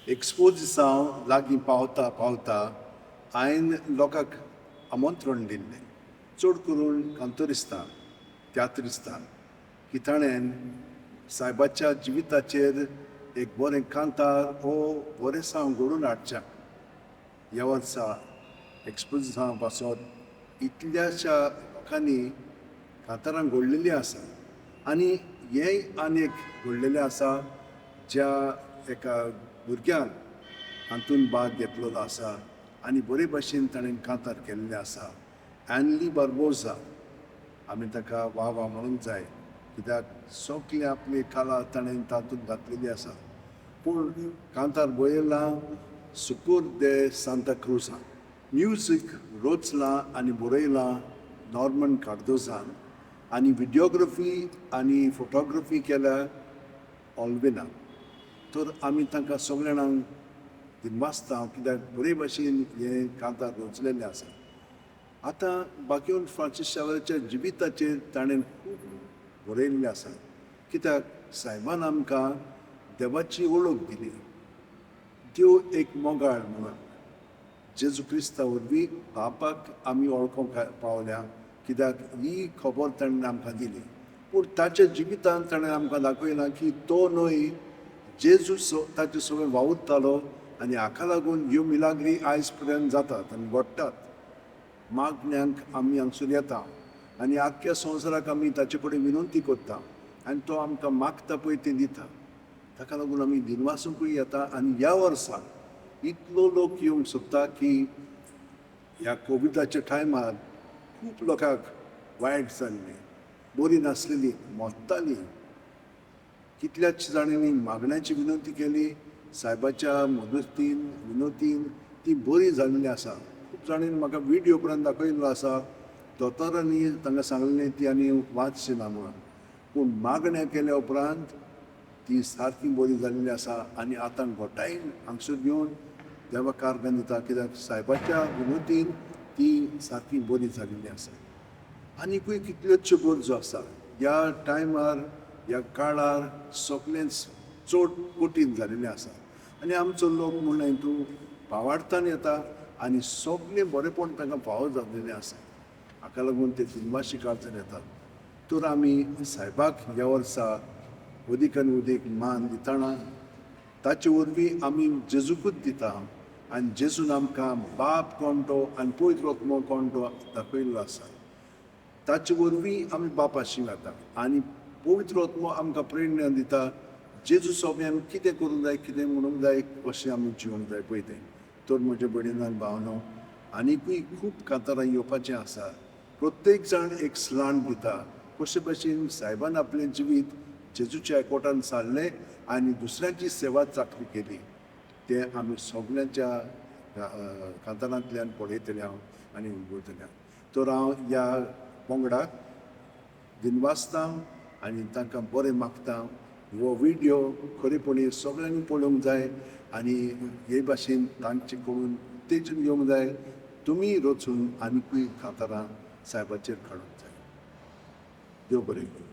एक्सपोज जावं लागीं पावता पावता हांवें लोकांक आमंत्रण दिल्लें, चड करून कांतोरिस्तां त्यात्रिस्तां, की ताणें सायबाच्या जिविताचेर एक बरें कांतार वो बरेंसां घडोवन हाडचें. ह्या वर्सा एक्सपोजिशना पासत इतल्याशा लोकांनी कांतारां घडलेलीं आसा आनी हेंय आनी एक घडलेलें आसा ज्या एका भुरग्यान हातून भाग घेतलेलो आसा आनी बरे भाशेन ताणें कांतार केल्लें आसा. एनली बार्बोजा, आमी ताका वा वा म्हणूंक जाय, कित्याक सगळी आपली कला ताणें तातूंत घातलेली आसा. पूण कांतार बरयलां सुकूर दे सांता क्रुजान, म्युजीक रोचलां आनी बरयलां नॉर्मन कार्दोजान आनी व्हिडियोग्राफी आनी फोटोग्राफी केल्या ऑल्विना. तर आमी तांकां सगळ्या जाणांक दिनवासता, कित्याक बरे भाशेन हें कांतार रचलेलें आसा. आतां बाकीवन फ्रांसीस शावेराच्या जिविताचेर ताणें खूब बरयल्लें आसा, कित्याक सायबान आमकां देवाची वळख दिली. देव एक मोगाळ म्हणून जेजू क्रिस्ता वरवीं बापाक आमी वळखूंक पावल्या, कित्याक ही खबर ताणें आमकां दिली. पूण ताच्या जिवितांत ताणें आमकां दाखयलां की तो न्हय, जेजू ताचे सगळें वावुरतालो आनी हाका लागून ह्यो मिलाग्री आयज पर्यंत जातात आनी घडटात. मागण्यांक आमी हांगसर येता आनी आख्ख्या संवसाराक आमी ताचे कडेन विनंती करता आनी तो आमकां मागता पळय तें दिता. ताका लागून आमी दिनवासूंकूय येता आनी ह्या वर्सा इतलो लोक येवंक सोदता की ह्या कोविडाच्या टायमार खूब लोकांक वायट जाल्लें, बरीं नासलेलीं, मोडटालीं. कितल्याच जाणांनी मागण्याची विनंती केली, सायबाच्या मदतीन विनंतीन ती बरी जाल्ली आसा. खूब जाणांनी म्हाका व्हिडियो पर्यंत दाखयल्लो आसा. दोतोरांनी तांकां सांगलें ती आनी वाचची ना म्हणून, पूण मागण्या केल्या उपरांत ती सारकी बरी जाल्ली आसा आनी आतां गोटायन हांगसर येवन देवा कारगां दिता, कित्याक सायबाच्या विनंतीन ती सारकी बरी जाल्ली आसा. आनीकूय कितल्योच्यो गरजो आसा. ह्या टायमार ह्या काळार सगळेंच चड कठीण जाल्लें आसा आनी आमचो लोक म्हण हितून भावार्थान येता आनी सगळें बरेंपण तांकां फावो जाल्लेलें आसा. हाका लागून ते दिनवाशी काळजान येतात. तर आमी सायबाक ह्या वर्सा अदीक आनी अदीक मान दितना ताचे वरवीं आमी जेजूकूच दिता आनी जेजून आमकां बाप कोण तो आनी पवित्र आत्मो कोण तो दाखयल्लो आसा. ताचे वरवीं आमी बापाशी वता आनी पवित्र आत्मो आमकां प्रेरणा दिता. जेजू सोबें कितें करूंक जाय, कितें म्हणूंक जाय, कशें आमी जिवंक जाय पळय तें. तर म्हज्या भयणीन आनी भावनो, आनीकूय खूब कांतारां येवपाचें आसा. प्रत्येक जाण एक स्लांट दिता, कशे भाशेन सायबान आपलें जिवीत जेजूच्या एकवटान सारलें आनी दुसऱ्यांची सेवा चाकरी केली, तें आमी सगळ्यांच्या कांतारांतल्यान पळयतले हांव आनी उलयतले. तर हांव ह्या पंगडाक दिनवासतां आनी तांकां बरें मागता. हो व्हिडियो खरेपणी सगळ्यांनी पळोवंक जाय आनी हे भाशेन तांचे कडून तेजून येवंक जाय. तुमी रचून आनीकूय कांतारां सायबाचेर काडूंक जाय. देव बरें करूं.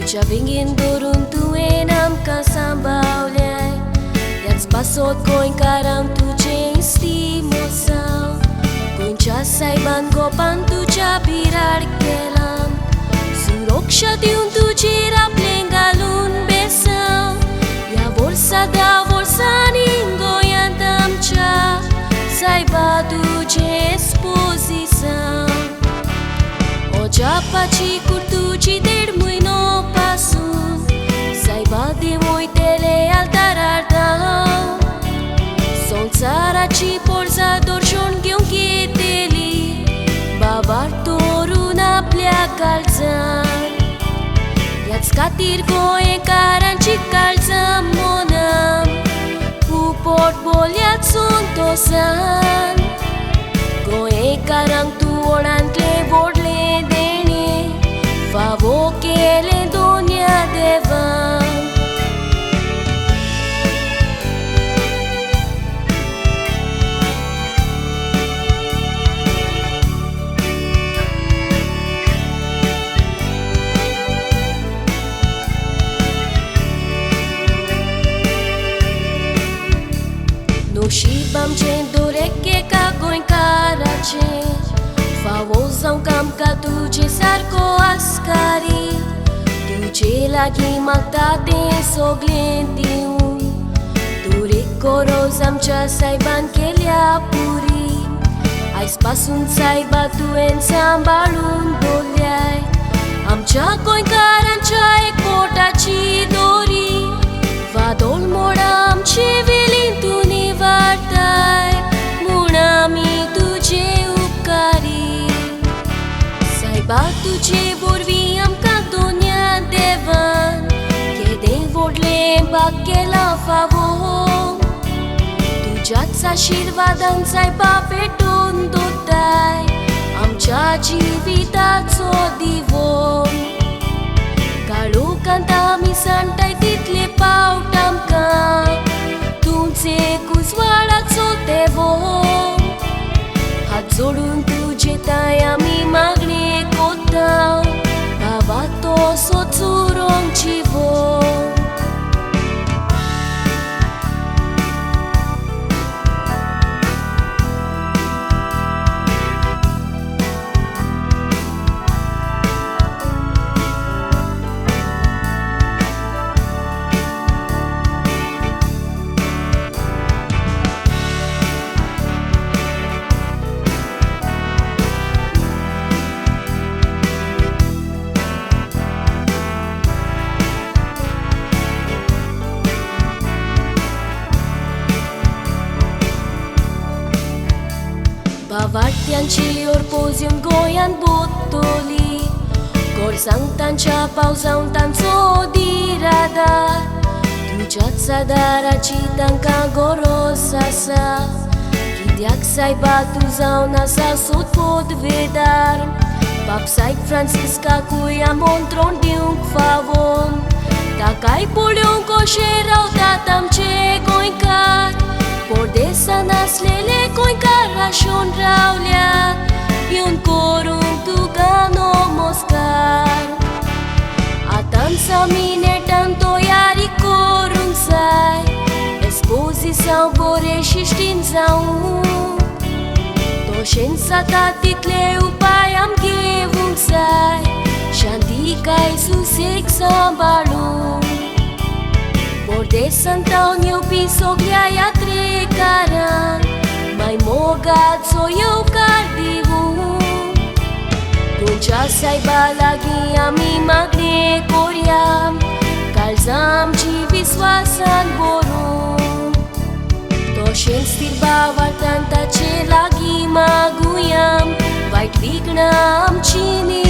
Tucia bingin turun tuwe nam ka sambaw liay pasot goincaram tu ce instimosaw Goincha saiban gopan tu cha birar kelam Surok shatiun tu chira plengalun besaw Ya bolsa da bolsa ningoyan tamcha Saiba tu ce exposição O chapa ci curtu ci der muy no pasu Saiba de muitele altarardau Son țara ci porza dorșon ghiongheteli Babar toruna pleacă alțan Ia-ți catir goe caran ci calțam monam Cu port boliat sunt tosan Goe caran tu orantle borle dene Favo chele donia devan No shibam ce doreke ka goin karace Favoza un cam ca tu ce sarco ascari Tu ce la ghimactate soglentiu Tu ricorosam cia saiban che le apuri Ai spasun saiba tu en sambalun doliai Am cia goin caran cia e corta ci dori Vadol moram ce velin tu ni vartai Munami tu ce upcari Saiba tu ce vorbiam ca donia devan Che de vorle bacche la favor Tu giața șirva danțai pa pe dondotai Am cea civitațo divon Calu cantami santai title pautam ca Tunce cu zvalatso te vom Hadzorun tu jetai ami magne kotau Avato sotsuron chivon Bavartian ci orpozium goian bottoli Gorsang tancia pausa un tanzo di radar Tu ciazza dara ci tanca gorosa sa Chidiac sai batu zauna sa sot pod vedar Pap sai Francisca cuia montron di un favon Tacai polion coșerau tatam ce goincar Pordesa naslele goincar rașon raulea Ion corum tu gano moscar Atansa mine tanto iari corum sai Expozição bore și știința Toșența ta titleu pai am ghevum sai Șanticai susec sambalum Pordesa Antônio pisoglia ia trecaran Mai mogat so eu cardivu Guncea saiba la ghiami magne coriam Calzam ci visvasan borum Toșen stirba valtanta ce la ghima guiam Vai trignam cine